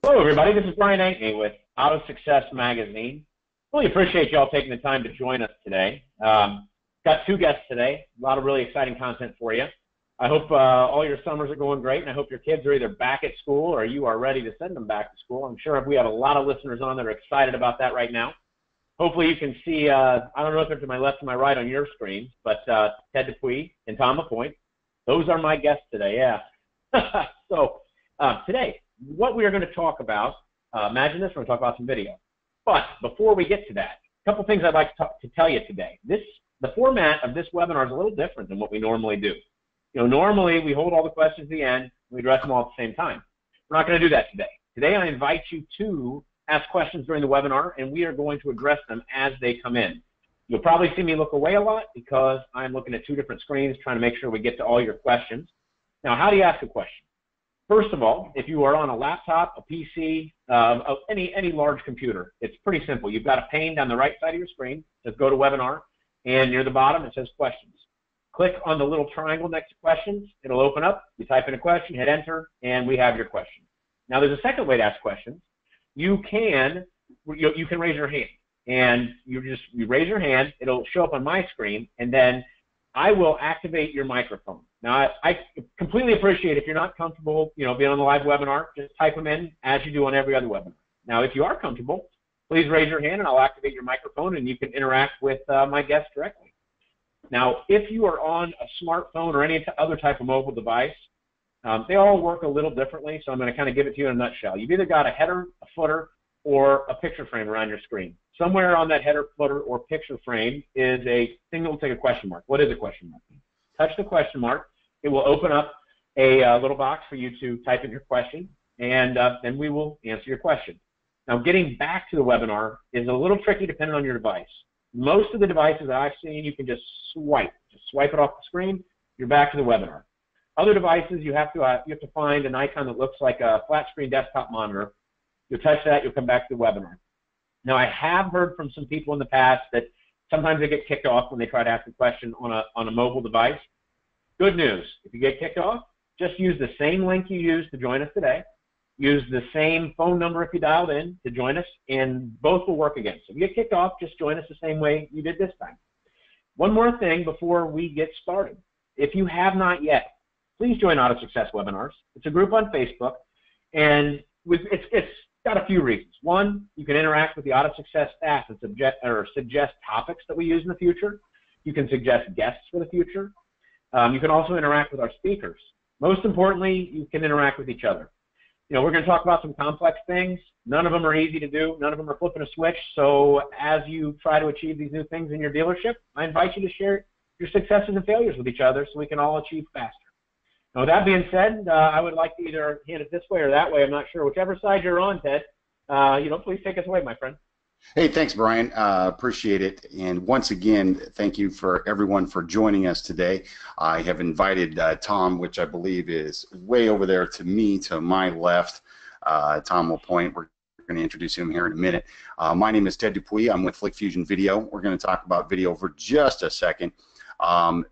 Hello, everybody. This is Brian Ankney with Auto Success Magazine. Really appreciate you all taking the time to join us today. Got two guests today. A lot of really exciting content for you. I hope all your summers are going great, and I hope your kids are either back at school or you are ready to send them back to school. I'm sure we have a lot of listeners on that are excited about that right now. Hopefully you can see, I don't know if they're to my left or my right on your screens, but Ted DuPuy and Tom LaPointe. Those are my guests today, yeah. So today, what we are going to talk about, imagine this, we're going to talk about some video. But before we get to that, a couple things I'd like to tell you today. The format of this webinar is a little different than what we normally do. You know, normally we hold all the questions at the end, we address them all at the same time. We're not going to do that today. Today I invite you to ask questions during the webinar, and we are going to address them as they come in. You'll probably see me look away a lot because I'm looking at two different screens trying to make sure we get to all your questions. Now, how do you ask a question? First of all, if you are on a laptop, a PC, any large computer, it's pretty simple. You've got a pane down the right side of your screen. Just go to webinar, and near the bottom it says questions. Click on the little triangle next to questions. It'll open up. You type in a question, hit enter, and we have your question. Now, there's a second way to ask questions. You can raise your hand, and you raise your hand. It'll show up on my screen, and then I will activate your microphone. Now, I completely appreciate if you're not comfortable, being on the live webinar, just type them in as you do on every other webinar. Now, if you are comfortable, please raise your hand, and I'll activate your microphone, and you can interact with my guests directly. Now, if you are on a smartphone or any other type of mobile device, they all work a little differently, so I'm going to kind of give it to you in a nutshell. You've either got a header, a footer, or a picture frame around your screen. Somewhere on that header, footer, or picture frame is a thing that will take a question mark. What is a question mark? Touch the question mark. It will open up a little box for you to type in your question, and then we will answer your question. Now, getting back to the webinar is a little tricky depending on your device. Most of the devices that I've seen, you can just swipe it off the screen. You're back to the webinar. Other devices, you have to find an icon that looks like a flat screen desktop monitor. You'll touch that, you'll come back to the webinar. Now, I have heard from some people in the past that sometimes they get kicked off when they try to ask a question on a mobile device. Good news, if you get kicked off, just use the same link you used to join us today. Use the same phone number if you dialed in to join us, and both will work again. So if you get kicked off, just join us the same way you did this time. One more thing before we get started. If you have not yet, please join Auto Success Webinars. It's a group on Facebook, and it's got a few reasons. One, you can interact with the Auto Success staff and suggest topics that we use in the future. You can suggest guests for the future. You can also interact with our speakers. Most importantly, you can interact with each other. We're going to talk about some complex things. None of them are easy to do. None of them are flipping a switch. So as you try to achieve these new things in your dealership, I invite you to share your successes and failures with each other so we can all achieve faster. Now, with that being said, I would like to either hand it this way or that way. I'm not sure. Whichever side you're on, Ted, please take us away, my friend. Hey, thanks, Brian. Appreciate it. And once again, thank you for everyone for joining us today. I have invited Tom, which I believe is way over there to me, to my left, Tom LaPointe. We're going to introduce him here in a minute. My name is Ted DuPuy. I'm with Flick Fusion Video. We're going to talk about video for just a second.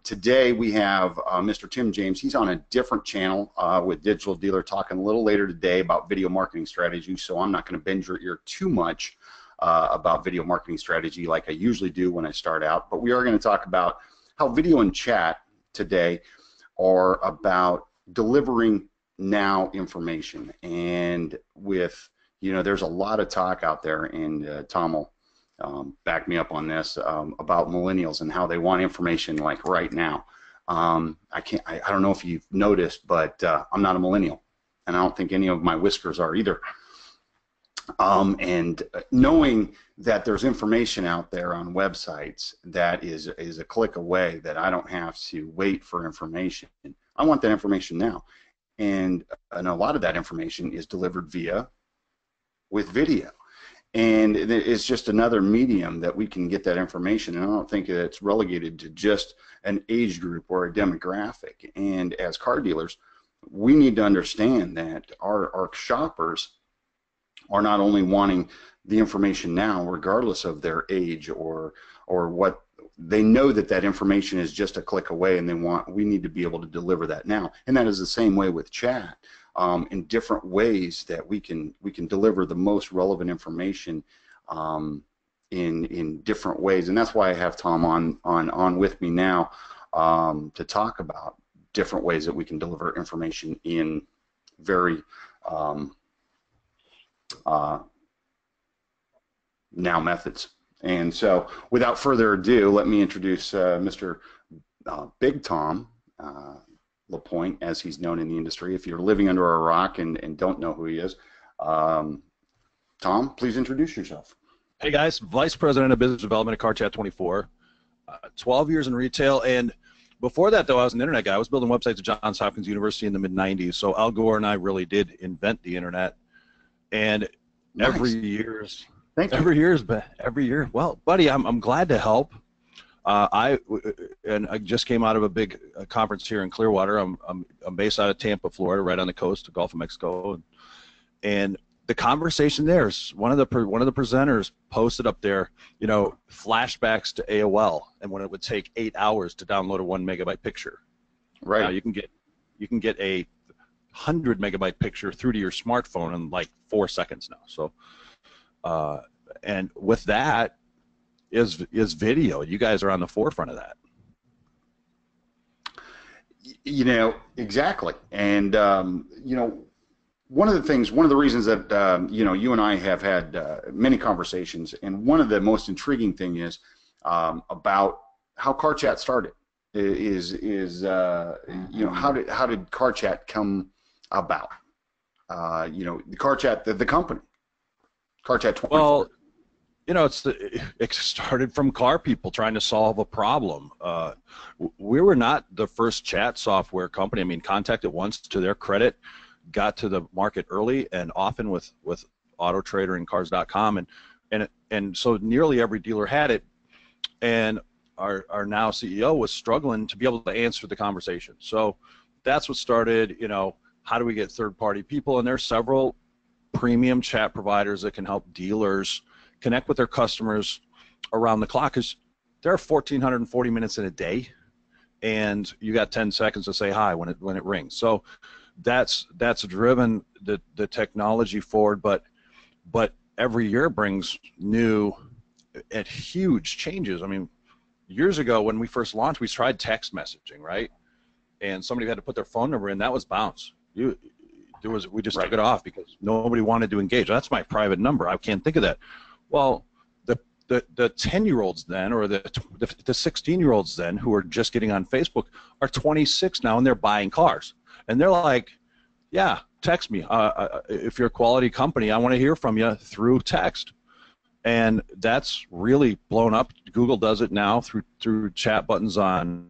Today we have Mr. Tim James. He's on a different channel with Digital Dealer, talking a little later today about video marketing strategy, so I'm not going to bend your ear too much about video marketing strategy like I usually do when I start out, but we are going to talk about how video and chat today are about delivering now information. And with, there's a lot of talk out there, and Tom will back me up on this, about millennials and how they want information like right now. I don't know if you've noticed, but I'm not a millennial, and I don't think any of my whiskers are either. And knowing that there's information out there on websites that is a click away, that I don't have to wait for information. I want that information now, and a lot of that information is delivered with video, and it's just another medium that we can get that information. And I don't think that it's relegated to just an age group or a demographic. And as car dealers, we need to understand that our shoppers are not only wanting the information now, regardless of their age or what, they know that information is just a click away, and we need to be able to deliver that now. And that is the same way with chat. in different ways that we can deliver the most relevant information in different ways, and that's why I have Tom on with me now to talk about different ways that we can deliver information in very now methods. And so, without further ado, let me introduce Mr. Big Tom LaPointe, as he's known in the industry. If you're living under a rock and don't know who he is, Tom, please introduce yourself. Hey guys, Vice President of Business Development at CarChat24, 12 years in retail, and before that, though, I was an internet guy. I was building websites at Johns Hopkins University in the mid-'90s, so Al Gore and I really did invent the internet, and Nice. every year, well, buddy, I'm glad to help. I just came out of a big conference here in Clearwater. I'm based out of Tampa, Florida, right on the coast of Gulf of Mexico, and the conversation there is one of the presenters posted up there, you know, flashbacks to AOL and when it would take 8 hours to download a 1 megabyte picture. Right. Now you can get a 100 megabyte picture through to your smartphone in like 4 seconds now. So, and with that is video. You guys are on the forefront of that. You know, exactly. And you know, one of the reasons that you know, you and I have had many conversations, and one of the most intriguing thing is about how CarChat started. Is you know, how did CarChat come about? You know, the CarChat, the company, CarChat24. Well, you know, it started from car people trying to solve a problem. We were not the first chat software company. I mean, Contact At Once, to their credit, got to the market early and often with AutoTrader and Cars.com, and so nearly every dealer had it, and our now CEO was struggling to be able to answer the conversation. So that's what started, you know, how do we get third-party people? And there's several premium chat providers that can help dealers connect with their customers around the clock, because there are 1,440 minutes in a day, and you got 10 seconds to say hi when it rings. So that's driven the technology forward, but every year brings new and huge changes. I mean, years ago when we first launched, we tried text messaging, right? And somebody had to put their phone number in. That was bounce. We just took it off because nobody wanted to engage. That's my private number. I can't think of that. Well, the 10-year-olds then, or the 16-year-olds then, who are just getting on Facebook, are 26 now, and they're buying cars. And they're like, yeah, text me. If you're a quality company, I want to hear from you through text. And that's really blown up. Google does it now through chat buttons on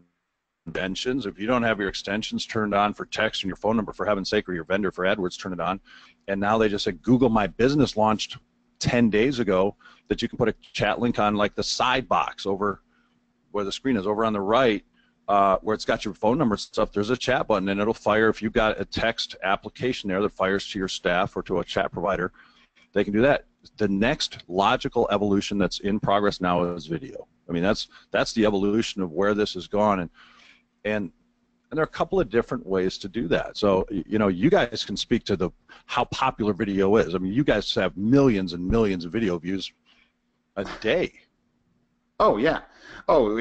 extensions. If you don't have your extensions turned on for text and your phone number, for heaven's sake, or your vendor for AdWords, turn it on. And now they just said Google My Business launched 10 days ago that you can put a chat link on, like the side box over where the screen is over on the right, where it's got your phone number and stuff. There's a chat button, and it'll fire. If you've got a text application there that fires to your staff or to a chat provider, they can do that. The next logical evolution that's in progress now is video. I mean, that's the evolution of where this has gone, and there are a couple of different ways to do that. So, you know, you guys can speak to how popular video is. I mean, you guys have millions and millions of video views a day. Oh yeah, well,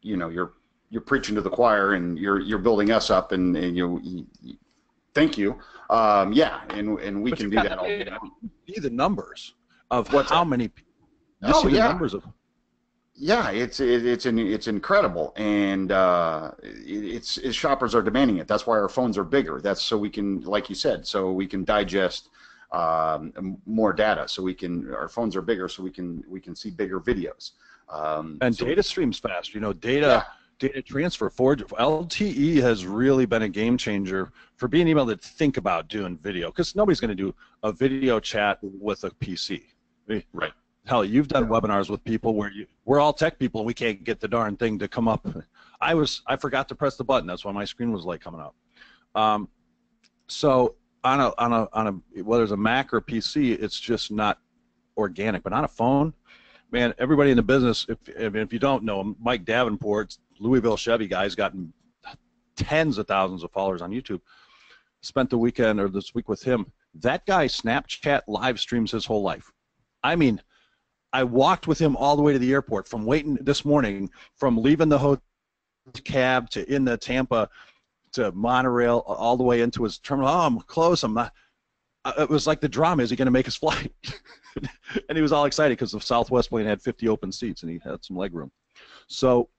you know, you're preaching to the choir, and you're building us up, and you thank you. Yeah, and we can do that all day long. See the numbers of What's how that? many. Oh see the yeah. numbers of. Yeah, it's incredible, and it's shoppers are demanding it. That's why our phones are bigger. That's so we can, like you said, so we can digest more data. So our phones are bigger, so we can see bigger videos. And so data streams fast. You know, data transfer. LTE has really been a game changer for being able to think about doing video, because nobody's going to do a video chat with a PC. Right. Hell, you've done webinars with people where we're all tech people and we can't get the darn thing to come up. I forgot to press the button. That's why my screen was like coming up. So on a whether it's a Mac or a PC, it's just not organic. But on a phone, man, everybody in the business, if you don't know him, Mike Davenport, Louisville Chevy guy, has gotten tens of thousands of followers on YouTube. spent the weekend or this week with him. That guy Snapchat live streams his whole life. I mean, I walked with him all the way to the airport, from waiting this morning, from leaving the hotel cab to in the Tampa to monorail, all the way into his terminal. Oh, I'm close. I'm not. It was like the drama. Is he going to make his flight? And he was all excited because the Southwest plane had 50 open seats and he had some leg room. So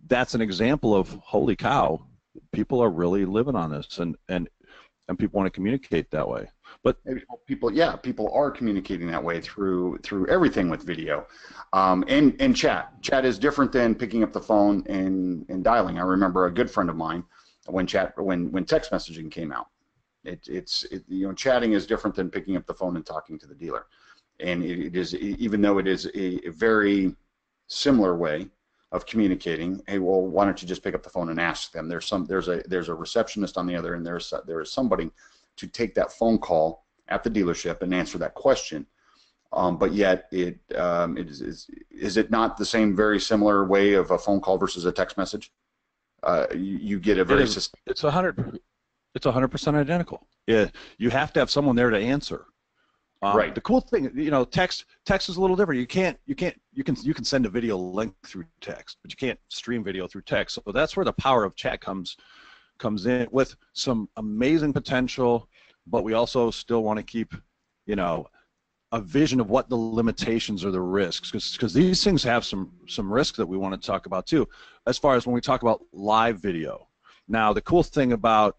that's an example of, holy cow, people are really living on this, and people want to communicate that way. But people are communicating that way through everything with video, and chat. Chat is different than picking up the phone and dialing. I remember a good friend of mine when text messaging came out. Chatting is different than picking up the phone and talking to the dealer, and it is, even though it is a very similar way of communicating. Hey, well, why don't you just pick up the phone and ask them? There's a receptionist on the other end. There is somebody to take that phone call at the dealership and answer that question. But yet, is it not the same, very similar way of a phone call versus a text message? You get a very it's 100% identical. Yeah, you have to have someone there to answer. Right. The cool thing, text is a little different. You can send a video link through text, but you can't stream video through text. So that's where the power of chat comes in, with some amazing potential, but we also still want to keep, a vision of what the limitations or the risks, because these things have some risks that we want to talk about too, as far as when we talk about live video. Now, the cool thing about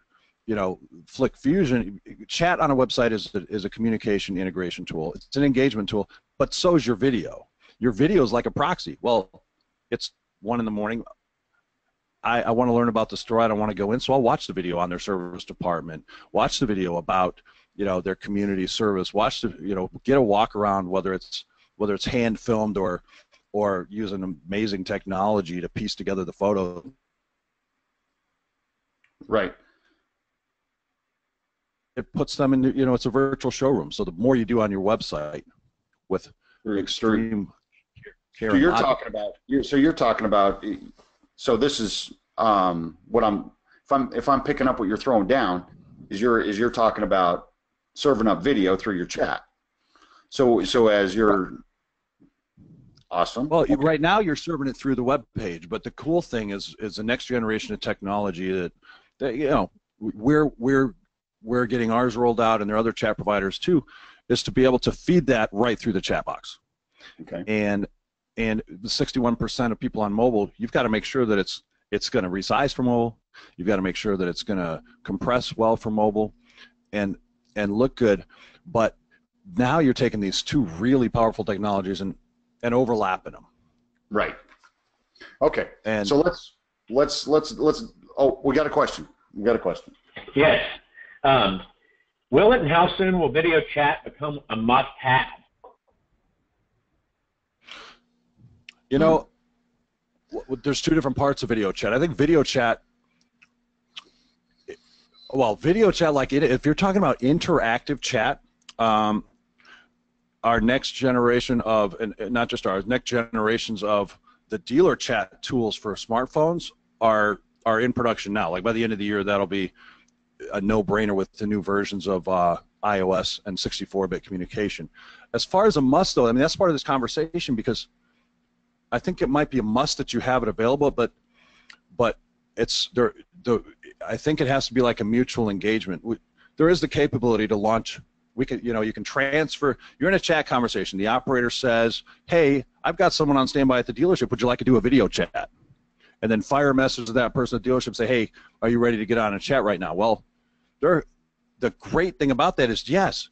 Flick Fusion, chat on a website is a communication integration tool. It's an engagement tool, but so is your video. Your video is like a proxy. Well, it's 1 in the morning. I want to learn about the store. I don't want to go in, so I'll watch the video on their service department. Watch the video about their community service. Watch the get a walk around, whether it's hand filmed or using amazing technology to piece together the photo. Right. It puts them in, it's a virtual showroom. So the more you do on your website with extreme care. So you're talking about. So this is what if I'm picking up what you're throwing down, is you're talking about serving up video through your chat. So as you're awesome. Well, right now you're serving it through the web page, but the cool thing is the next generation of technology that we're getting ours rolled out, and there are other chat providers too, is to be able to feed that right through the chat box. Okay. And the 61% of people on mobile, you've got to make sure that it's going to resize for mobile. You've got to make sure that it's going to compress well for mobile, and look good. But now you're taking these two really powerful technologies and overlapping them. Right. Okay. And so let's. Oh, we got a question. Yes. Will it and how soon will video chat become a must-have? There's two different parts of video chat. I think video chat, like if you're talking about interactive chat, our next generation of, and not just ours, next generations of the dealer chat tools for smartphones are in production now. Like by the end of the year, that'll be a no-brainer with the new versions of iOS and 64-bit communication. As far as a must, though, I mean, that's part of this conversation, because I think it might be a must that you have it available, but it's there. I think it has to be like a mutual engagement. There is the capability to launch. You can transfer. You're in a chat conversation. The operator says, "Hey, I've got someone on standby at the dealership. Would you like to do a video chat?" And then fire a message to that person at the dealership, say, "Hey, are you ready to get on a chat right now?" Well, the great thing about that is, yes,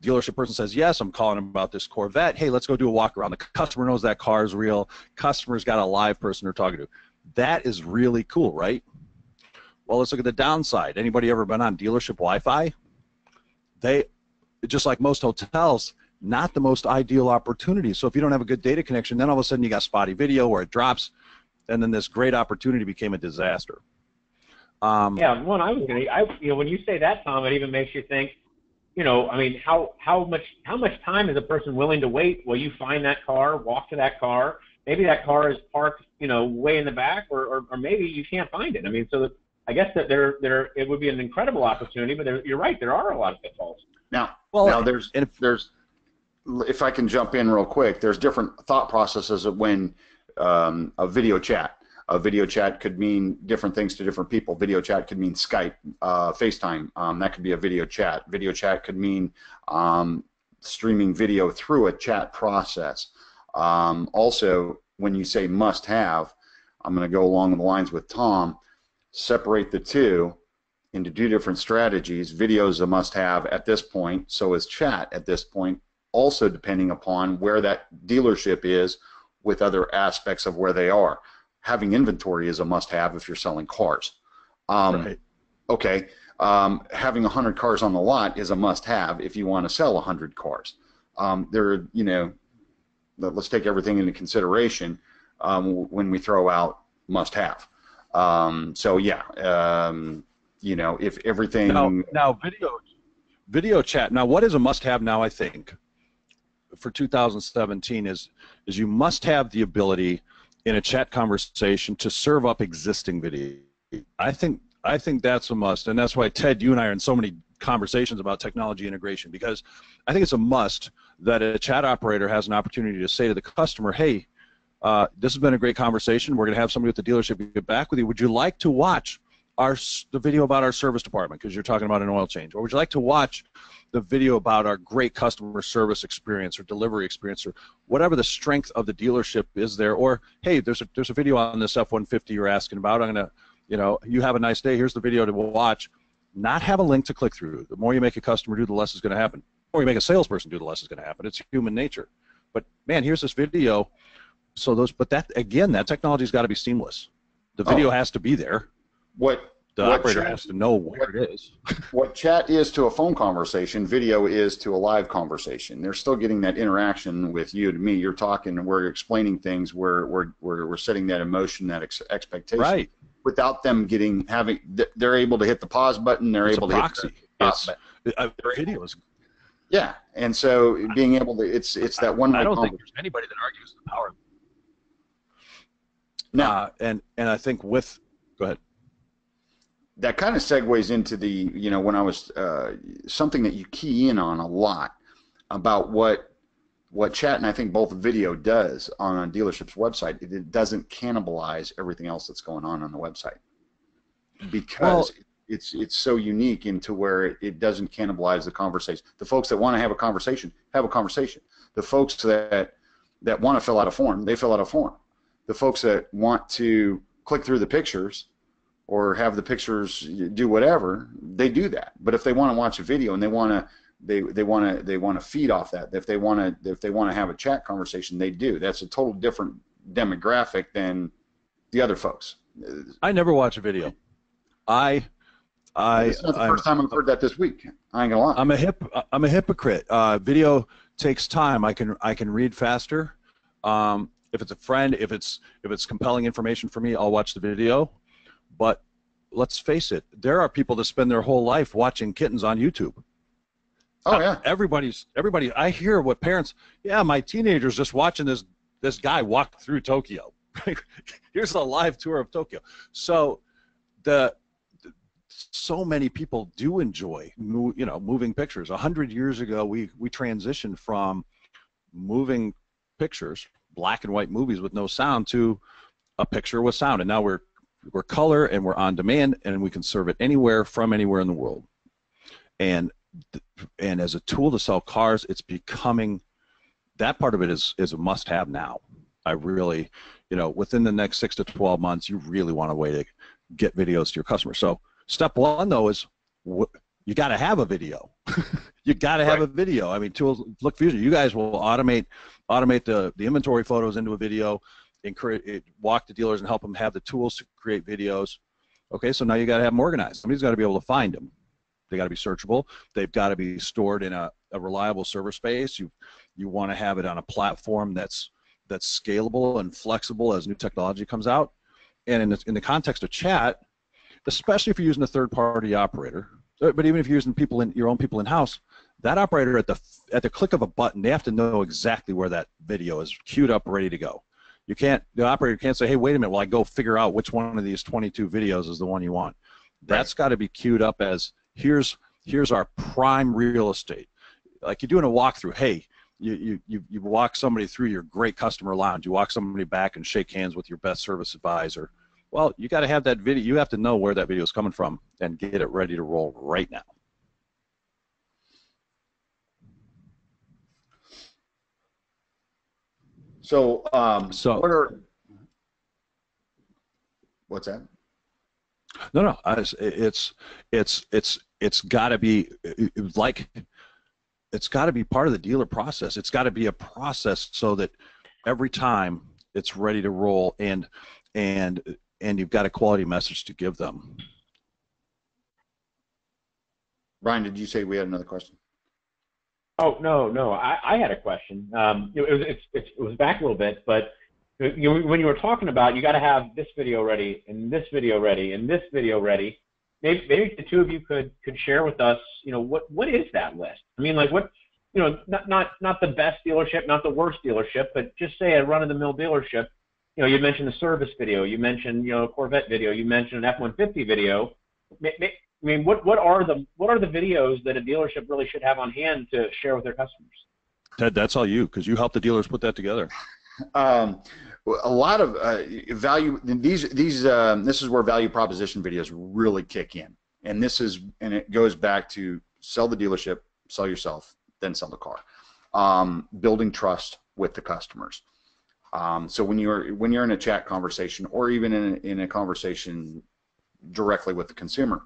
dealership person says, "Yes, I'm calling about this Corvette. Hey, let's go do a walk around." The customer knows that car is real. Customer's got a live person they're talking to. That is really cool, right? Well, let's look at the downside. Anybody ever been on dealership Wi-Fi? They, just like most hotels, not the most ideal opportunity. So if you don't have a good data connection, then all of a sudden you got spotty video or it drops, and then this great opportunity became a disaster. Yeah, one I was gonna. When you say that, Tom, it even makes you think. I mean, how much time is a person willing to wait while you find that car, walk to that car? Maybe that car is parked, way in the back, or maybe you can't find it. I mean, so I guess that it would be an incredible opportunity, but you're right, there are a lot of pitfalls. Now there's if I can jump in real quick, there's different thought processes of when a video chat. A video chat could mean different things to different people. Video chat could mean Skype, FaceTime. That could be a video chat. Video chat could mean streaming video through a chat process. Also, when you say must have, I'm going to go along the lines with Tom, separate the two into two different strategies. Video is a must have at this point, so is chat at this point, also depending upon where that dealership is with other aspects of where they are. Having inventory is a must-have if you're selling cars. Right. Okay. Having 100 cars on the lot is a must-have if you want to sell 100 cars. Let's take everything into consideration when we throw out must-have. If everything. Now video chat. Now, what is a must-have now? I think for 2017 is you must have the ability in a chat conversation to serve up existing video. I think that's a must, and that's why, Ted, you and I are in so many conversations about technology integration, because I think it's a must that a chat operator has an opportunity to say to the customer, hey, this has been a great conversation. We're going to have somebody at the dealership get back with you. Would you like to watch the video about our service department, because you're talking about an oil change, or would you like to watch the video about our great customer service experience or delivery experience, or whatever the strength of the dealership is there? Or, hey, there's a video on this F-150 you're asking about. I'm going to, you have a nice day. Here's the video to watch. Not have a link to click through. The more you make a customer do, the less is going to happen. The more you make a salesperson do, the less is going to happen. It's human nature. But man, here's this video. But that technology's got to be seamless. The video has to be there. The operator has to know where it is. What chat is to a phone conversation, video is to a live conversation. They're still getting that interaction with you and me. You're talking, and we're explaining things. We're setting that emotion, that expectation. Right. Without them they're able to hit the pause button. They're able to proxy. Hit the Videos. Yeah, and so being able to, it's that one. I don't think there's anybody that argues the power. Now, and I think go ahead. That kind of segues into when I was something that you key in on a lot about what chat, and I think both video does on a dealership's website. It doesn't cannibalize everything else that's going on the website, because it's so unique into where it doesn't cannibalize the conversation. The folks that want to have a conversation have a conversation. The folks that want to fill out a form, they fill out a form. The folks that want to click through the pictures or have the pictures do whatever, they do that. But if they want to watch a video and they want to feed off that, if they want to have a chat conversation, they do. That's a total different demographic than the other folks. I never watch a video. It's not the first time I've heard that this week. I ain't gonna lie. I'm a hypocrite. Video takes time. I can read faster. If it's a friend, if it's compelling information for me, I'll watch the video. But let's face it, there are people that spend their whole life watching kittens on YouTube. Oh yeah. Everybody. I hear what parents. Yeah, my teenager's just watching this guy walk through Tokyo. Here's a live tour of Tokyo. So so many people do enjoy moving pictures. 100 years ago, we transitioned from moving pictures, black and white movies with no sound, to a picture with sound, and now we're color and we're on demand, and we can serve it anywhere from anywhere in the world. And as a tool to sell cars, it's becoming, that part of it is a must-have now. I really, within the next 6 to 12 months, you really want a way to get videos to your customers. So step one, though, is you got to have a video. You got to have a video. I mean, tools, Look Fusion, you guys will automate the inventory photos into a video, walk the dealers and help them have the tools to create videos. Okay, so now you got to have them organized. Somebody's got to be able to find them. They got to be searchable. They've got to be stored in a reliable server space. You want to have it on a platform that's scalable and flexible as new technology comes out. And in the context of chat, especially if you're using a third-party operator, but even if you're using your own people in-house, that operator at the click of a button, they have to know exactly where that video is queued up, ready to go. The operator can't say, hey, wait a minute, well, I go figure out which one of these 22 videos is the one you want. That's got to be queued up as here's our prime real estate. Like you're doing a walkthrough. Hey, you walk somebody through your great customer lounge. You walk somebody back and shake hands with your best service advisor. Well, you got to have that video. You have to know where that video is coming from and get it ready to roll right now. So, what's that? No. It's got to be like it's got to be part of the dealer process. It's got to be a process so that every time it's ready to roll and you've got a quality message to give them. Brian, did you say we had another question? Oh, no. I had a question. It was back a little bit, but when you were talking about you got to have this video ready and this video ready and this video ready, maybe the two of you could share with us, what is that list? I mean, like what, not the best dealership, not the worst dealership, but just say a run-of-the-mill dealership. You mentioned the service video, you mentioned a Corvette video, you mentioned an F-150 video. I mean, what are the videos that a dealership really should have on hand to share with their customers? Ted, that's all you, because you helped the dealers put that together. A lot of value. This is where value proposition videos really kick in, and it goes back to sell the dealership, sell yourself, then sell the car. Building trust with the customers. So when you're in a chat conversation or even in a conversation directly with the consumer,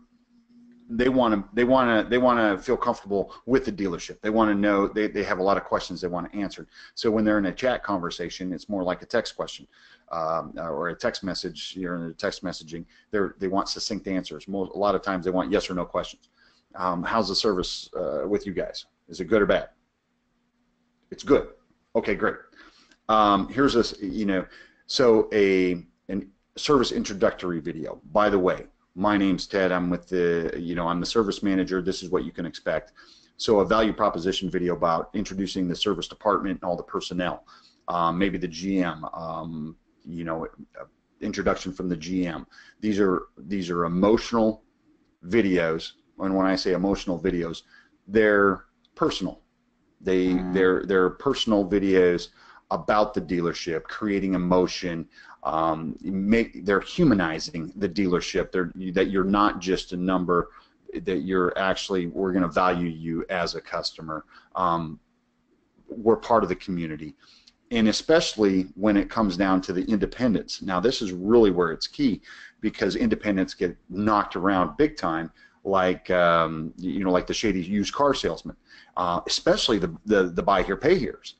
they want to feel comfortable with the dealership. They want to know, they have a lot of questions they want answered. So when they're in a chat conversation, it's more like a text question or a text message. You're in a text messaging. They want succinct answers. A lot of times they want yes or no questions. How's the service with you guys? Is it good or bad? It's good. Okay, great. Here's this, so a service introductory video. By the way, my name's Ted. I'm with I'm the service manager. This is what you can expect. So a value proposition video about introducing the service department and all the personnel. Maybe the GM, introduction from the GM. These are emotional videos. And when I say emotional videos, they're personal. They're personal videos about the dealership, creating emotion. They're humanizing the dealership. That you're not just a number. That we're going to value you as a customer. We're part of the community, and especially when it comes down to the independents. Now, this is really where it's key, because independents get knocked around big time, like like the shady used car salesman, especially the buy here, pay here's.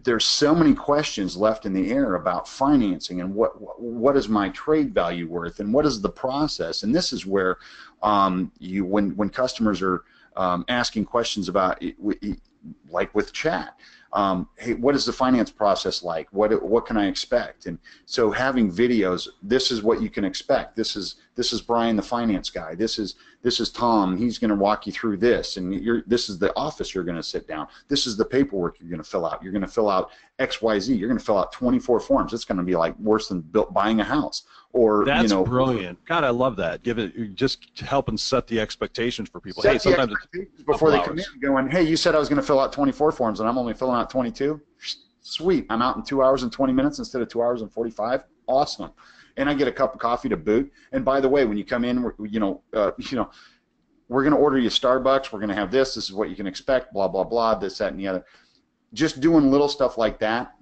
There's so many questions left in the air about financing and what is my trade value worth and what is the process. And this is where when customers are asking questions about like with chat, hey, what is the finance process like? What can I expect? And so having videos, this is what you can expect. This is Brian, the finance guy. This is Tom. He's going to walk you through this, and this is the office you're going to sit down. This is the paperwork you're going to fill out. You're going to fill out XYZ. You're going to fill out 24 forms. It's going to be like worse than buying a house. Or that's brilliant. God, I love that. Just helping set the expectations for people. Hey, sometimes before they come in, going, hey, you said I was going to fill out 24 forms, and I'm only filling out 22. Sweet, I'm out in 2 hours and 20 minutes instead of 2 hours and 45. Awesome. And I get a cup of coffee to boot. And by the way, when you come in, we're going to order you Starbucks. We're going to have this. This is what you can expect. Blah blah blah. This, that, and the other. Just doing little stuff like that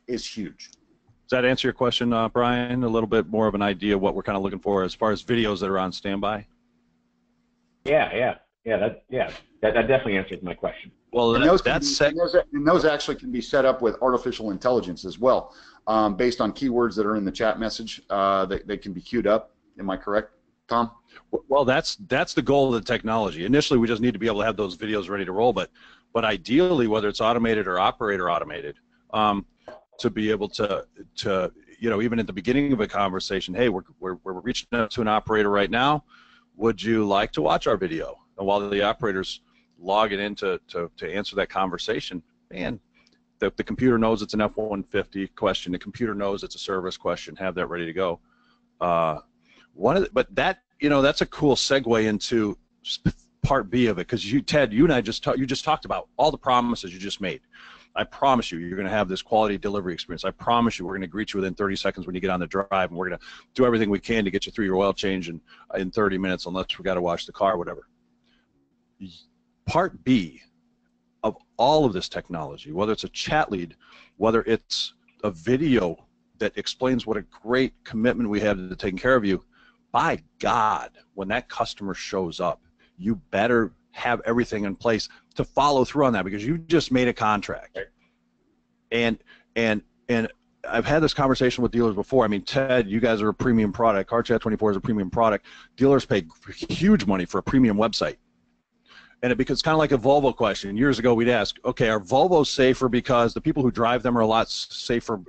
is huge. Does that answer your question, Brian? A little bit more of an idea of what we're kind of looking for as far as videos that are on standby? Yeah. That definitely answers my question. Well, and those actually can be set up with artificial intelligence as well, based on keywords that are in the chat message. They can be queued up. Am I correct, Tom? Well, that's the goal of the technology. Initially, we just need to be able to have those videos ready to roll, but ideally, whether it's automated or operator automated, to be able to even at the beginning of a conversation, hey, we're reaching out to an operator right now. Would you like to watch our video? And while the operator's logging in to answer that conversation, man, the computer knows it's an F-150 question. The computer knows it's a service question. Have that ready to go. But you know, that's a cool segue into part B of it, because you, Ted, you and I just talked about all the promises you just made. I promise you, you're going to have this quality delivery experience. I promise you, we're going to greet you within 30 seconds when you get on the drive, and we're going to do everything we can to get you through your oil change in 30 minutes, unless we got to wash the car or whatever. Part B of all of this technology, whether it's a chat lead, whether it's a video that explains what a great commitment we have to taking care of you, by God, when that customer shows up, you better have everything in place to follow through on that, because you just made a contract. And I've had this conversation with dealers before. I mean, Ted, you guys are a premium product. CarChat24 is a premium product. Dealers pay huge money for a premium website. And it becomes kind of like a Volvo question. Years ago, we'd ask, okay, are Volvos safer because the people who drive them are a lot safer,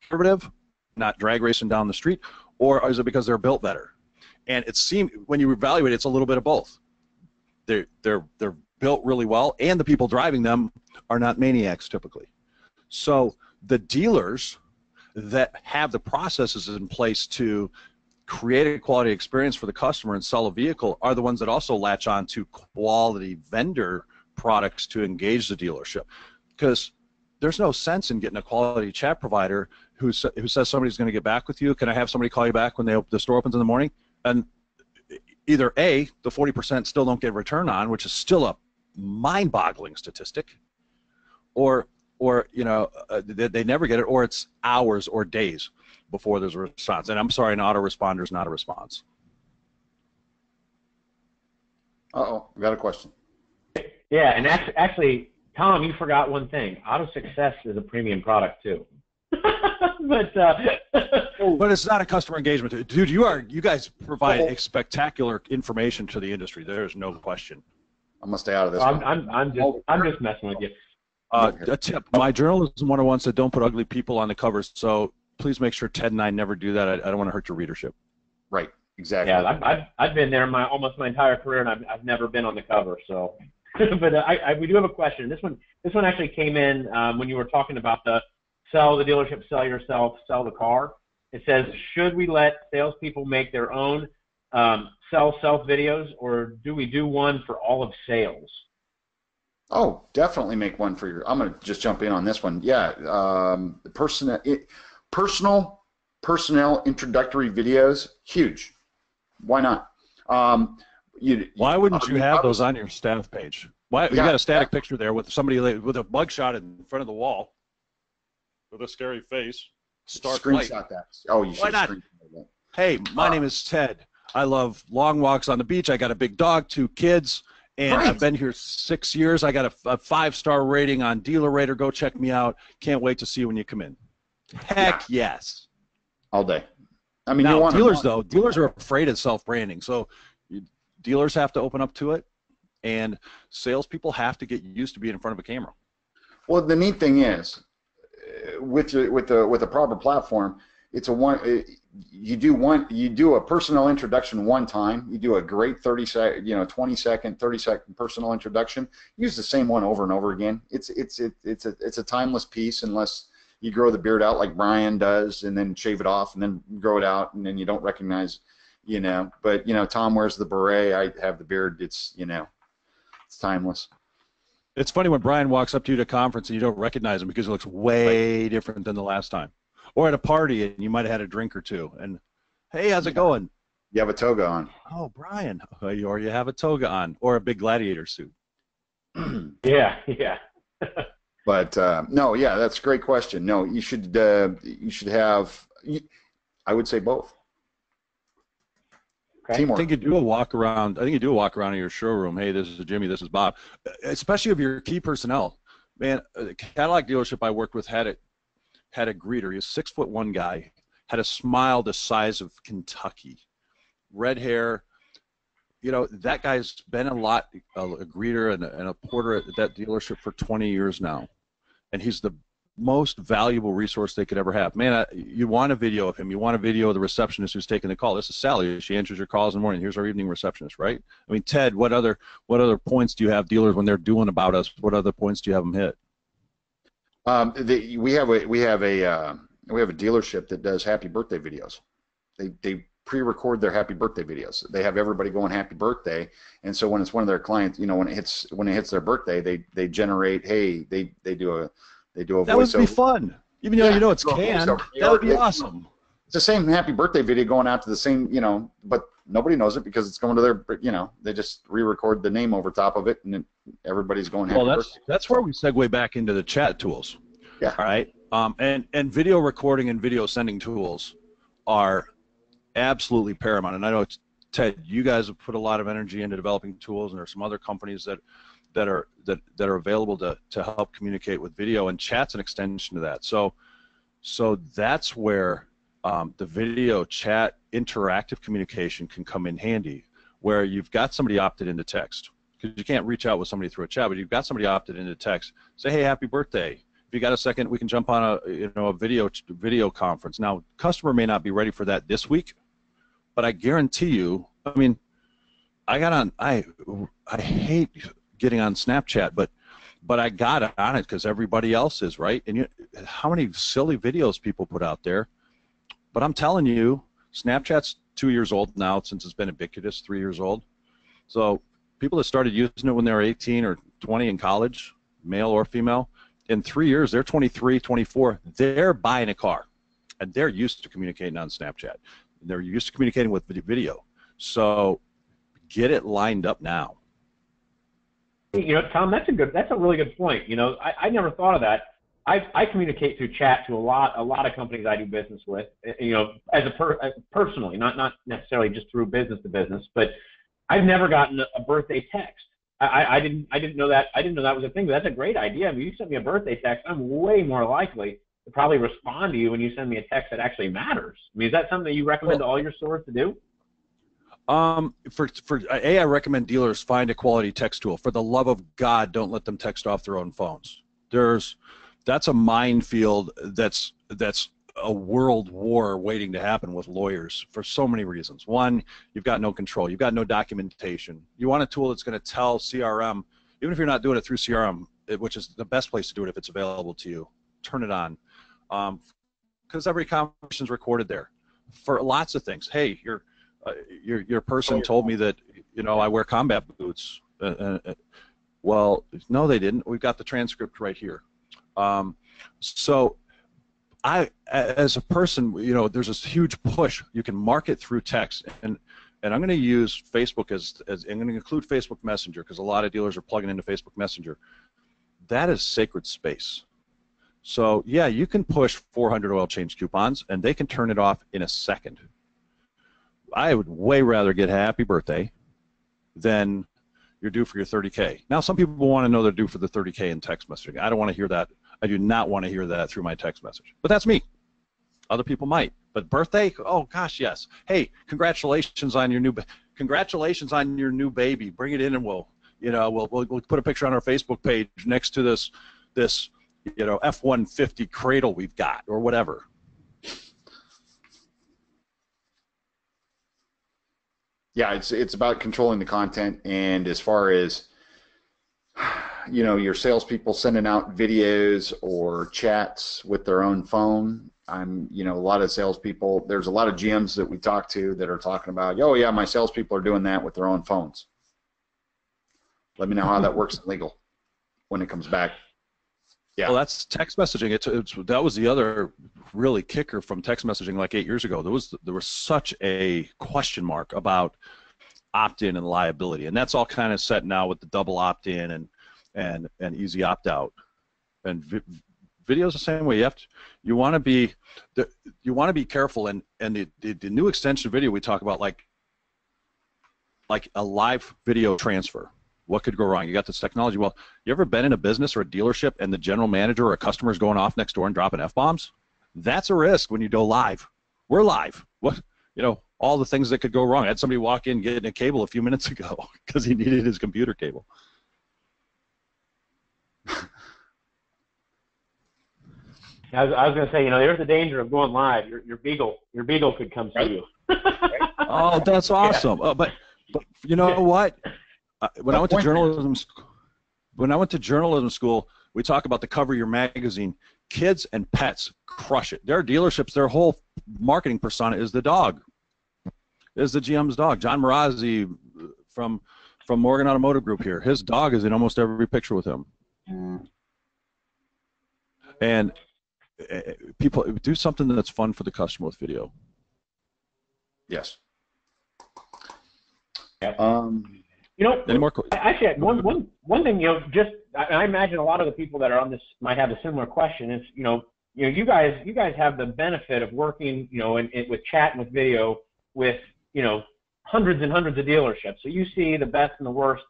conservative, not drag racing down the street, or is it because they're built better? And it seems, when you evaluate it, it's a little bit of both. They're built really well, and the people driving them are not maniacs typically. So the dealers that have the processes in place to create a quality experience for the customer and sell a vehicle are the ones that also latch on to quality vendor products to engage the dealership. Because there's no sense in getting a quality chat provider who says somebody's going to get back with you. Can I have somebody call you back when the store opens in the morning? And either A, the 40% still don't get a return on, which is still a mind-boggling statistic, or you know, they never get it, or it's hours or days before there's a response. And I'm sorry, an autoresponder is not a response. Uh-oh, we got a question. Yeah, and actually, Tom, you forgot one thing. Auto Success is a premium product too. But it's not a customer engagement, dude. You guys provide a spectacular information to the industry. There's no question. I'm gonna stay out of this. I'm just messing with you. A tip: my journalism 101 said don't put ugly people on the covers. So please make sure Ted and I never do that. I don't want to hurt your readdership. Right. Exactly. Yeah, I've been there almost my entire career, and I've never been on the cover. So, but we do have a question. This one actually came in when you were talking about the sell the dealership, sell yourself, sell the car. It says, should we let salespeople make their own sell self videos, or do we do one for all of sales? Oh, definitely make one for your. I'm going to just jump in on this one. Yeah, personnel introductory videos, huge. Why not? Why wouldn't you have those on your staff page? Why you got a static picture there with somebody with a mugshot in front of the wall with a scary face? Screenshot that. Oh, you should. Why not? That. Hey, my name is Ted. I love long walks on the beach. I got a big dog, 2 kids, and I've been here 6 years. I got a 5-star rating on DealerRater. Go check me out. Can't wait to see you when you come in. Heck yes. All day. I mean, now, dealers are afraid of self-branding, so dealers have to open up to it, and salespeople have to get used to being in front of a camera. Well, the neat thing is, with the proper platform, it's you do a personnel introduction one time. You do a great 20-second, 30-second personnel introduction. Use the same one over and over again. It's a timeless piece unless you grow the beard out like Brian does, and then shave it off, and then grow it out, and then you don't recognize, But Tom wears the beret. I have the beard. It's it's timeless. It's funny when Brian walks up to you at a conference and you don't recognize him because he looks way different than the last time. Or at a party and you might have had a drink or two, and hey, how's it going? You have a toga on. Oh, Brian. Or you have a toga on, or a big gladiator suit. Yeah. But no, yeah, that's a great question. No, you should have. I would say both. Okay. Teamwork. I think you do a walk around. I think you do a walk around in your showroom. Hey, this is Jimmy. This is Bob. Especially if you're key personnel. Man, the Cadillac dealership I worked with had a greeter. He was a 6'1" guy. Had a smile the size of Kentucky. Red hair. That guy's been a greeter and a porter at that dealership for 20 years now, and he's the most valuable resource they could ever have. Man, you want a video of him. You want a video of the receptionist who's taking the call. This is Sally. She answers your calls in the morning. Here's our evening receptionist, right? I mean, Ted, what other points do you have dealers when they're doing about us? What other points do you have them hit? We have a dealership that does happy birthday videos. They pre-record their happy birthday videos. They have everybody going happy birthday, and so when it's one of their clients, you know, when it hits their birthday, they generate, hey, they do a voiceover. That would be fun. Even though you know it's canned, that would be awesome. It's the same happy birthday video going out to the same, you know, but nobody knows it because it's going to their, you know, they just re-record the name over top of it, and everybody's going happy birthday. That's where we segue back into the chat tools. Yeah. All right. And video recording and video sending tools are absolutely paramount. And I know, Ted, you guys have put a lot of energy into developing tools, and there are some other companies that are available to help communicate with video, and chat's an extension to that. So that's where the video chat interactive communication can come in handy, where you've got somebody opted into text, because you can't reach out with somebody through a chat, but you've got somebody opted into text. Say, hey, happy birthday. If you got a second, we can jump on a video conference. Now, customer may not be ready for that this week, but I guarantee you, I mean, I hate getting on Snapchat, but I got on it because everybody else is, right? And how many silly videos people put out there? But I'm telling you, Snapchat's 2 years old now, since it's been ubiquitous, 3 years old. So people that started using it when they were 18 or 20 in college, male or female, in 3 years, they're 23, 24, they're buying a car, and they're used to communicating on Snapchat. They're used to communicating with video. So get it lined up now. You know, Tom, that's a really good point. You know, I never thought of that. I communicate through chat to a lot of companies I do business with. You know, personally, not necessarily just through business to business, but I've never gotten a birthday text. I didn't know that. I didn't know that was a thing. But that's a great idea. I mean, you send me a birthday text, I'm way more likely to probably respond to you when you send me a text that actually matters. I mean, is that something that you recommend to all your stores to do? I recommend dealers find a quality text tool. For the love of God, don't let them text off their own phones. That's a minefield. That's a world war waiting to happen with lawyers for so many reasons. One, you've got no control. You've got no documentation. You want a tool that's going to tell CRM, even if you're not doing it through CRM, which is the best place to do it if it's available to you, turn it on. Because every conversation is recorded there for lots of things. Hey, your person told me that, you know, I wear combat boots. Well, no, they didn't. We've got the transcript right here. So as a person, you know, there's this huge push. You can market through text, and I'm going to use Facebook as I'm going to include Facebook Messenger, because a lot of dealers are plugging into Facebook Messenger. That is sacred space. So yeah, you can push 400 oil change coupons, and they can turn it off in a second. I would way rather get happy birthday than you're due for your 30K. Now, some people want to know they're due for the 30K in text messaging. I don't want to hear that. I do not want to hear that through my text message. But that's me. Other people might. But birthday? Oh gosh, yes. Hey, congratulations on your new baby. Bring it in, and we'll put a picture on our Facebook page next to this you know, F-150 cradle we've got, or whatever. Yeah, it's about controlling the content, and as far as, you know, your salespeople sending out videos or chats with their own phone. You know, a lot of salespeople, there's a lot of GMs that we talk to that are talking about, oh yeah, my salespeople are doing that with their own phones. Let me know how that works in legal when it comes back. Yeah. Well, that's text messaging. That was the other really kicker from text messaging like 8 years ago. There was such a question mark about opt-in and liability, and that's all kind of set now with the double opt-in and easy opt-out. And video's the same way. You want to be careful, and the new extension video we talk about, like a live video transfer. What could go wrong? You got this technology. Well, you ever been in a business or a dealership and the general manager or a customer is going off next door and dropping F-bombs? That's a risk when you go live. We're live. What, you know, all the things that could go wrong. I had somebody walk in getting a cable a few minutes ago because he needed his computer cable. I was going to say, you know, there's the danger of going live. Your beagle could come see you. Oh, that's awesome. Yeah. But you know what? When I went to journalism school, we talk about the cover of your magazine. Kids and pets crush it. Their dealerships, their whole marketing persona is the dog, is the GM's dog. John Marazzi from Morgan Automotive Group here, his dog is in almost every picture with him. And people do something that's fun for the customer with video. Yes. You know, any more? Actually, one thing, you know, just I imagine a lot of the people that are on this might have a similar question. Is you guys have the benefit of working, you know, with chat and with video with, you know, hundreds and hundreds of dealerships. So you see the best and the worst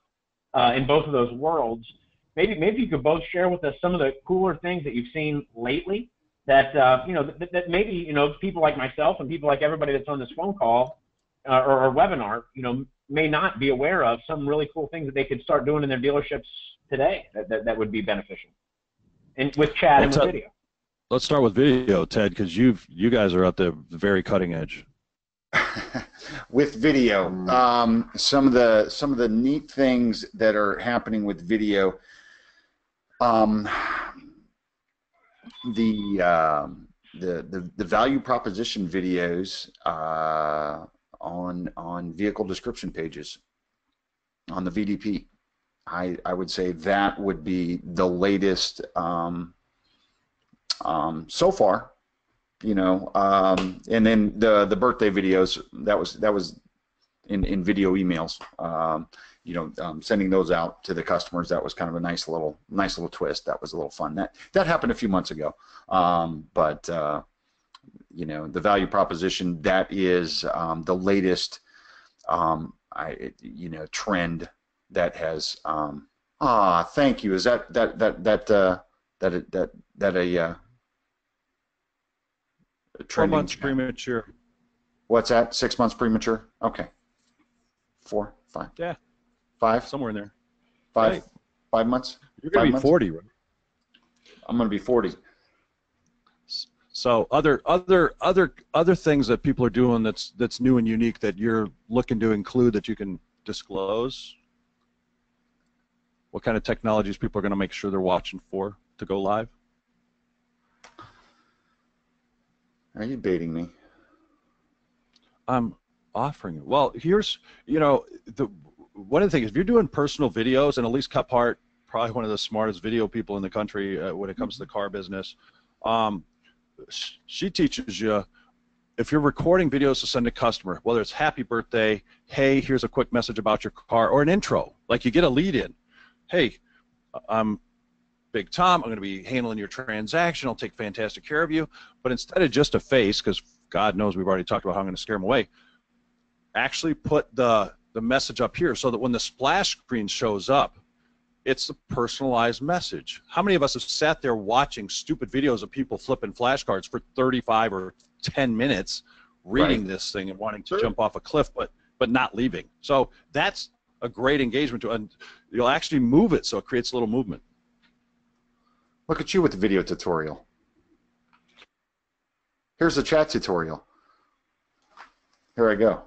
in both of those worlds. Maybe you could both share with us some of the cooler things that you've seen lately that you know that maybe, you know, people like myself and people like everybody that's on this phone call or webinar, you know, may not be aware of. Some really cool things that they could start doing in their dealerships today that would be beneficial, and with chat and with video. Let's start with video, Ted, because you guys are at the very cutting edge. With video, some of the neat things that are happening with video, the value proposition videos on vehicle description pages on the VDP, I would say that would be the latest so far. You know, and then the birthday videos, that was in video emails. You know, sending those out to the customers, that was kind of a nice little twist. That was a little fun. That happened a few months ago. But you know, the value proposition, that is the latest you know, trend that has thank you. Is that a 4 months premature. What's that? 6 months premature? Okay. 4, 5. Yeah. 5? Somewhere in there. 5? Hey. 5 months? You're going to be 40, right? I'm going to be 40. So other things that people are doing that's new and unique that you're looking to include that you can disclose? What kind of technologies people are going to make sure they're watching for to go live? Are you baiting me? I'm offering it. Well, here's, you know, one of the things, if you're doing personal videos, and Elise Kephart, probably one of the smartest video people in the country when it comes to the car business, she teaches you, if you're recording videos to send a customer, whether it's happy birthday, hey, here's a quick message about your car, or an intro, like you get a lead in. Hey, I'm Big Tom, I'm going to be handling your transaction, I'll take fantastic care of you, but instead of just a face, because God knows we've already talked about how I'm going to scare them away, actually put the message up here so that when the splash screen shows up, it's a personalized message. How many of us have sat there watching stupid videos of people flipping flashcards for 35 or 10 minutes, reading this thing and wanting to jump off a cliff, but not leaving? So that's a great engagement, and you'll actually move it so it creates a little movement. Look at you with the video tutorial. Here's the chat tutorial. Here I go.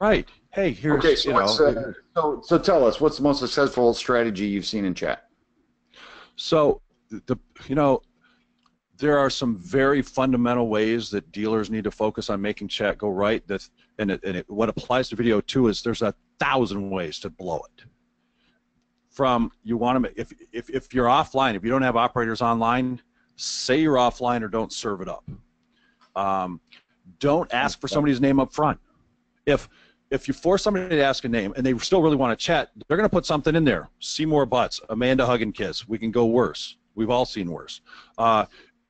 Right. Hey, here's, okay, so so tell us, what's the most successful strategy you've seen in chat? So, you know, there are some very fundamental ways that dealers need to focus on making chat go right. What applies to video too is there's 1,000 ways to blow it. From you want to, if you're offline, if you don't have operators online, say you're offline or don't serve it up. Don't ask for somebody's name up front. If you force somebody to ask a name and they still really want to chat, they're going to put something in there. Seymour Butts, Amanda Hug and Kiss. We can go worse. We've all seen worse.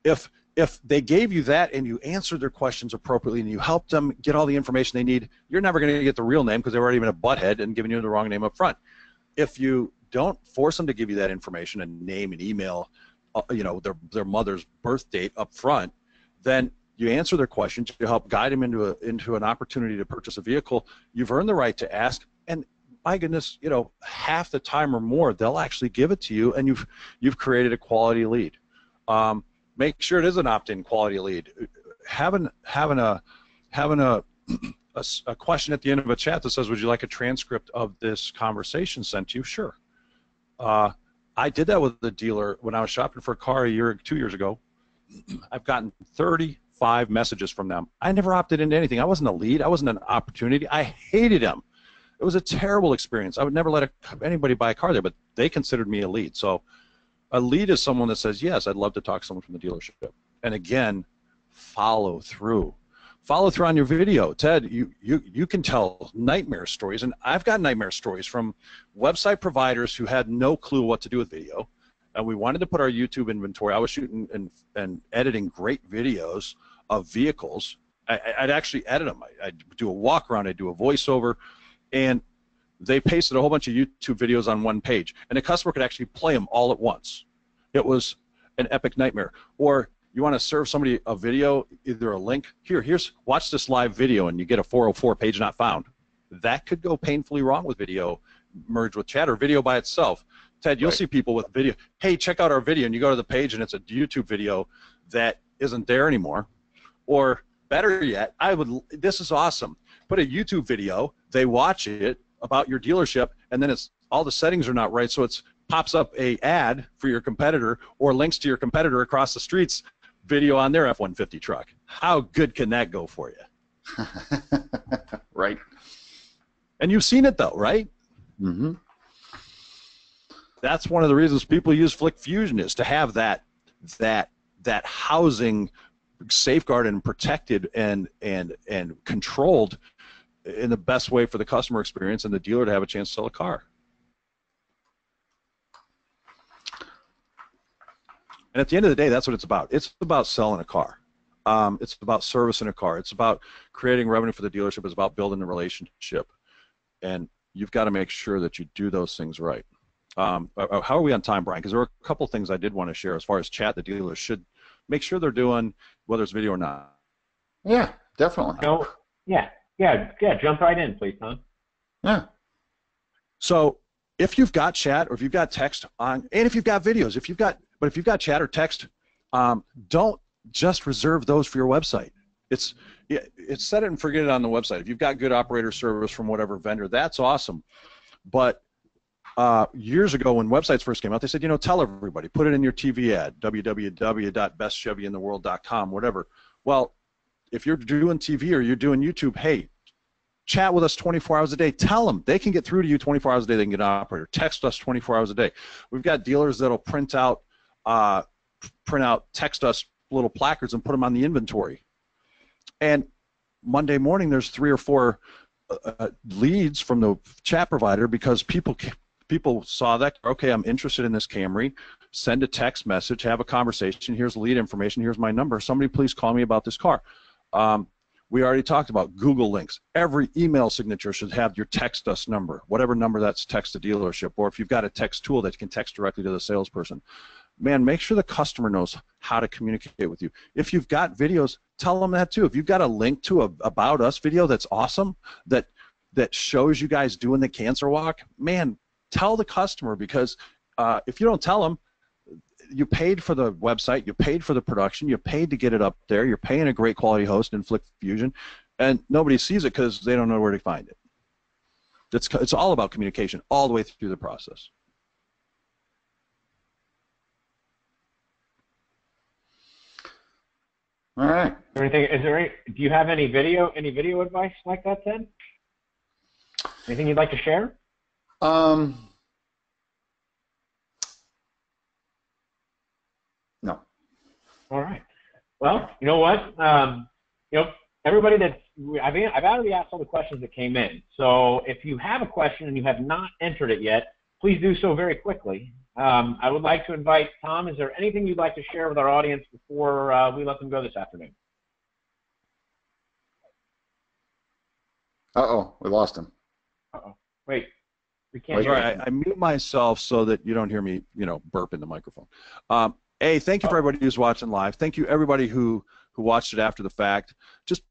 If they gave you that and you answered their questions appropriately and you helped them get all the information they need, you're never going to get the real name because they were already in a butthead and giving you the wrong name up front. If you don't force them to give you that information, and name and email, you know, their mother's birth date up front, then you answer their questions, you help guide them into an opportunity to purchase a vehicle. You've earned the right to ask, and my goodness, you know, half the time or more, they'll actually give it to you, and you've created a quality lead. Make sure it is an opt-in quality lead. Having a question at the end of a chat that says, "Would you like a transcript of this conversation sent to you?" Sure. I did that with the dealer when I was shopping for a car 2 years ago. I've gotten 30, 5 messages from them. I never opted into anything. I wasn't a lead. I wasn't an opportunity. I hated them. It was a terrible experience. I would never let anybody buy a car there, but they considered me a lead. So a lead is someone that says, yes, I'd love to talk to someone from the dealership. And again, follow through. Follow through on your video. Ted, you can tell nightmare stories, and I've got nightmare stories from website providers who had no clue what to do with video. And we wanted to put our YouTube inventory. I was shooting and editing great videos of vehicles. I'd actually edit them. I'd do a walk around. I'd do a voiceover. And they pasted a whole bunch of YouTube videos on one page. And the customer could actually play them all at once. It was an epic nightmare. Or you want to serve somebody a video, either a link. Here's watch this live video, and you get a 404 page not found. That could go painfully wrong with video merged with chat or video by itself. Ted, you'll see people with video. Hey, check out our video, and you go to the page, and it's a YouTube video that isn't there anymore. Or better yet, this is awesome. Put a YouTube video, they watch it about your dealership, and then it's all the settings are not right, so it pops up a ad for your competitor or links to your competitor across the streets video on their F-150 truck. How good can that go for you? Right. And you've seen it though, right? Mm-hmm. That's one of the reasons people use Flick Fusion, is to have that housing safeguarded and protected and controlled in the best way for the customer experience and the dealer to have a chance to sell a car. And at the end of the day, that's what it's about. It's about selling a car. It's about servicing a car. It's about creating revenue for the dealership. It's about building a relationship. And you've got to make sure that you do those things right. How are we on time, Brian? Because there were a couple things I did want to share as far as chat the dealers should make sure they're doing, whether it's video or not. Yeah, definitely. So, yeah, jump right in, please, Tom. Yeah. So if you've got chat or if you've got text on, and if you've got videos, if you've got chat or text, don't just reserve those for your website. It's set it and forget it on the website. If you've got good operator service from whatever vendor, that's awesome. But years ago when websites first came out, they said, tell everybody, put it in your TV ad, www.bestchevyintheworld.com, whatever. Well, if you're doing TV or you're doing YouTube, hey, chat with us 24 hours a day. Tell them they can get through to you 24 hours a day. They can get an operator. Text us 24 hours a day. We've got dealers that'll print out, text us little placards and put them on the inventory. And Monday morning, there's 3 or 4 leads from the chat provider because people saw that, okay, I'm interested in this Camry, send a text message, have a conversation, here's lead information, here's my number, somebody please call me about this car. We already talked about Google links. Every email signature should have your text us number, whatever number that's text to dealership, or if you've got a text tool that you can text directly to the salesperson. Man, make sure the customer knows how to communicate with you. If you've got videos, tell them that too. If you've got a link to a About Us video that's awesome, that shows you guys doing the cancer walk, man, tell the customer, because if you don't tell them, you paid for the website, you paid for the production, you paid to get it up there, you're paying a great quality host in Flick Fusion, and nobody sees it because they don't know where to find it. It's all about communication all the way through the process. All right. Do you have any video advice like that, Ted? Anything you'd like to share? No. All right. Well, you know what? Everybody I've already asked all the questions that came in. So if you have a question and you have not entered it yet, please do so very quickly. I would like to invite Tom. Is there anything you'd like to share with our audience before we let them go this afternoon? Uh-oh, we lost him. Uh-oh. Wait. We can't hear him. I mute myself so that you don't hear me, burp in the microphone. Hey, thank you for everybody who's watching live. Thank you everybody who watched it after the fact. Just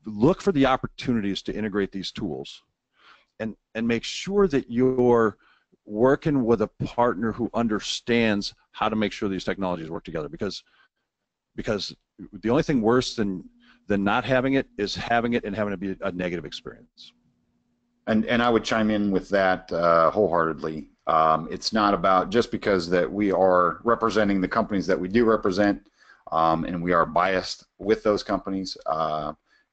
look for the opportunities to integrate these tools, and make sure that you're working with a partner who understands how to make sure these technologies work together. Because the only thing worse than not having it is having it and having it be a negative experience. And I would chime in with that wholeheartedly. It's not about just because that we are representing the companies that we do represent. and we are biased with those companies.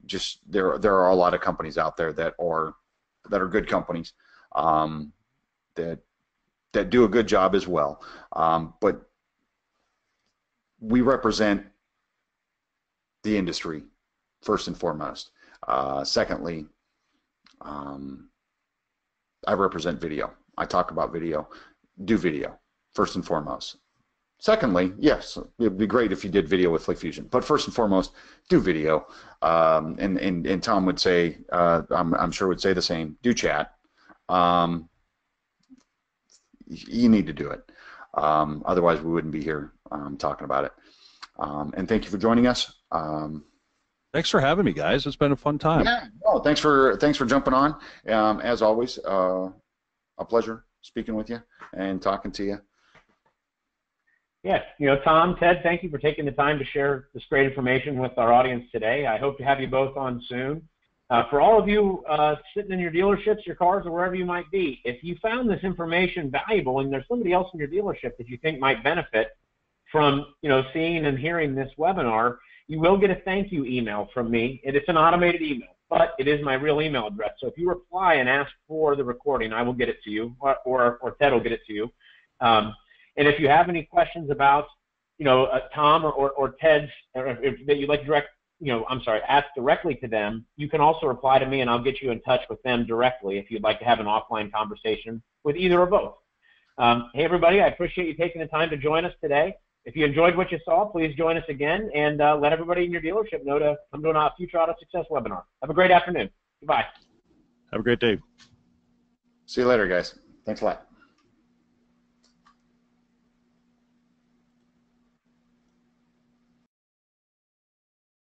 Just there are a lot of companies out there that are good companies, that do a good job as well, but we represent the industry first and foremost. Secondly, I represent video. I talk about video, do video first and foremost. Secondly, yes, it'd be great if you did video with Flick Fusion, but first and foremost, do video. And Tom would say, I'm sure would say the same. Do chat. You need to do it. Otherwise, we wouldn't be here talking about it. And thank you for joining us. Thanks for having me, guys. It's been a fun time. Yeah. Oh, thanks for jumping on. As always, a pleasure speaking with you and talking to you. Yes, Tom, Ted, thank you for taking the time to share this great information with our audience today. I hope to have you both on soon. For all of you sitting in your dealerships, your cars, or wherever you might be, if you found this information valuable and there's somebody else in your dealership that you think might benefit from seeing and hearing this webinar, you will get a thank you email from me. It's an automated email, but it is my real email address. So if you reply and ask for the recording, I will get it to you, or Ted will get it to you. And if you have any questions about, Tom or Ted's, or if that you'd like to ask directly to them, you can also reply to me and I'll get you in touch with them directly if you'd like to have an offline conversation with either or both. Hey, everybody, I appreciate you taking the time to join us today. If you enjoyed what you saw, please join us again and let everybody in your dealership know to come to a future Auto Success webinar. Have a great afternoon. Goodbye. Have a great day. See you later, guys. Thanks a lot.